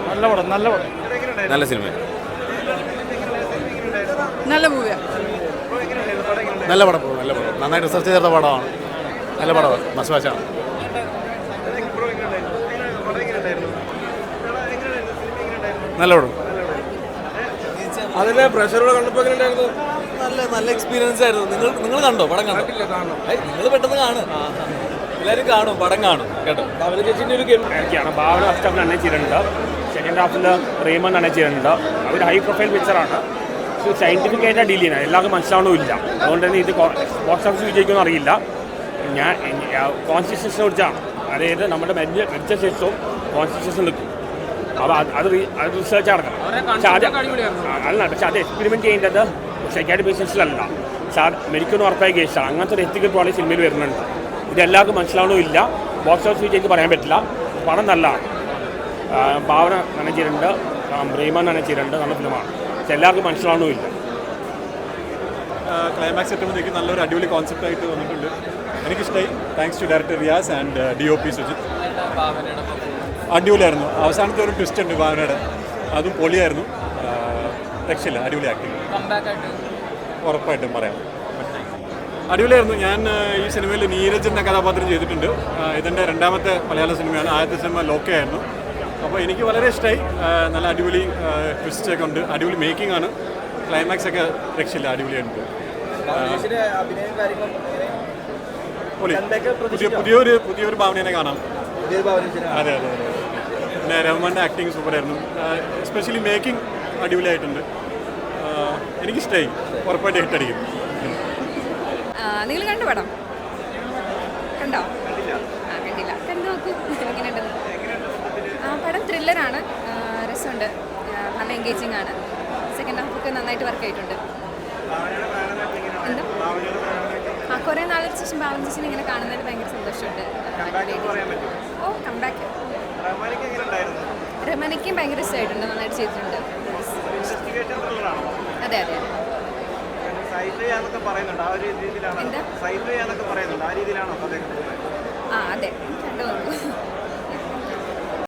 നല്ല പടം, നല്ല പടം, നല്ല സിനിമ, നല്ല മൂവിയാണ്. നല്ല പടം, നല്ല പടം, നന്നായിട്ട് റിസർച്ച് ചെയ്ത പടമാണ്. നല്ല പടമാണ്, മസ്വാച്ചാണ്. നല്ല പടം. അതിലെ പ്രഷറോടെ കണ്ടപ്പോൾ എങ്ങനെ ഉണ്ടായിരുന്നു? നല്ല എക്സ്പീരിയൻസ് ആയിരുന്നു. നിങ്ങൾ കണ്ടോ? പടം കണ്ടോ? നിങ്ങൾ പെട്ടെന്ന് കാണും, എല്ലാവരും കാണും, പടം കാണും കേട്ടോ. ഭാവന ചേച്ചിൻ്റെ ഒരു ഗെയിം ഒക്കെയാണ്. ഭാവന ഫസ്റ്റ് ഹാഫിൽ അണച്ചിട്ടുണ്ട്, സെക്കൻഡ് ഹാഫിൽ റീമൻ അണച്ചിട്ടുണ്ട്. അവർ ഹൈ പ്രൊഫൈൽ പിക്ചറാണ്, പക്ഷേ സയൻറ്റിഫിക് ആയിട്ട് ഡീൽ ചെയ്യണം, എല്ലാവർക്കും മനസ്സിലാവണമില്ല. അതുകൊണ്ട് തന്നെ ഇത് ബോക്സ് ഓഫീസ് വിജയിക്കുമെന്ന് അറിയില്ല. ഞാൻ കോൺസ്റ്റിറ്റ്യൂഷനെ കുറിച്ചാണ്, അതായത് നമ്മുടെ മരിച്ച ശേഷവും കോൺസ്റ്റിറ്റ്യൂഷൻ നിൽക്കും. അപ്പോൾ അത് റിസർച്ച് നടക്കണം. പക്ഷെ അത് എക്സ്പെരിമെൻറ്റ് ചെയ്യേണ്ടത് സൈക്കാട്രി പേഷ്യൻസിലല്ല, മെഡിക്കൽ ഉറപ്പായ കേസാണ്. അങ്ങനത്തെ ഒരു എത്തിക്കൽ പോലെ സിനിമയിൽ വരുന്നുണ്ട്. ഇതെല്ലാവർക്കും മനസ്സിലാവണമില്ല. ബോക്സ് ഓഫീസ് വിജയിക്ക് പറയാൻ പറ്റില്ല. പടം നല്ലതാണ്. ഭാവന നനച്ചിട്ടുണ്ട്, റീമൻ നനച്ചിട്ടുണ്ട്. നല്ല ഫിലിമാണ്, പക്ഷെ എല്ലാവർക്കും മനസ്സിലാവണമില്ല. ക്ലൈമാക്സ് എത്തുമ്പോഴത്തേക്ക് നല്ലൊരു അടിപൊളി കോൺസെപ്റ്റ് ആയിട്ട് വന്നിട്ടുണ്ട്. എനിക്കിഷ്ടമായി. Thanks to director Riyas and DOP Sujith. അടിപൊളിയായിരുന്നു. അവസാനത്തെ ഒരു ട്വിസ്റ്റ് ഉണ്ട് ഭാവനയുടെ, അതും പൊളിയായിരുന്നു. രക്ഷയില്ല, അടിപൊളി ആക്ടിങ്, ഉറപ്പായിട്ടും പറയാം. അടിപൊളിയായിരുന്നു. ഞാൻ ഈ സിനിമയിൽ നീരജ് എന്ന കഥാപാത്രം ചെയ്തിട്ടുണ്ട്. ഇതിൻ്റെ രണ്ടാമത്തെ മലയാള സിനിമയാണ്. ആദ്യത്തെ സിനിമ ലോക്കയായിരുന്നു. അപ്പോൾ എനിക്ക് വളരെ ഇഷ്ടമായി. നല്ല അടിപൊളി ട്വിസ്റ്റൊക്കെ ഉണ്ട്, അടിപൊളി മേക്കിംഗ് ആണ്. ക്ലൈമാക്സ് ഒക്കെ രക്ഷയില്ല, അടിപൊളിയായിട്ടുണ്ട്. പൊളി, പുതിയൊരു ഭാവനയെ കാണാം. അതെ. പിന്നെ രഹ്മാൻ്റെ ആക്ടിങ് സൂപ്പറായിരുന്നു. എസ്പെഷ്യലി മേക്കിംഗ് അടിപൊളിയായിട്ടുണ്ട്. എനിക്കിഷ്ടമായി, ഉറപ്പായിട്ട് ഹിറ്റടിക്കും. നിങ്ങൾ കണ്ടു പടം? കണ്ടോ? കണ്ടില്ല, കണ്ടു നോക്കൂ എങ്ങനെയുണ്ടെന്ന്. പടം ത്രില്ലറാണ്, രസമുണ്ട്, നല്ല എൻഗേജിങ് ആണ്. സെക്കൻഡ് ഹാഫൊക്കെ നന്നായിട്ട് വർക്ക് ആയിട്ടുണ്ട്. എന്താ കുറേ നാളിന് ശേഷം ഭാവന ചേച്ചിനെ ഇങ്ങനെ കാണുന്നതിൽ ഭയങ്കര സന്തോഷമുണ്ട്. കംബാക്ക്. റഹ്മാനിക്കും ഭയങ്കര ഇഷ്ടമായിട്ടുണ്ട്, നന്നായിട്ട് ചെയ്തിട്ടുണ്ട്. അതെ. എന്താ? അതെ, കണ്ടു നോക്കൂ.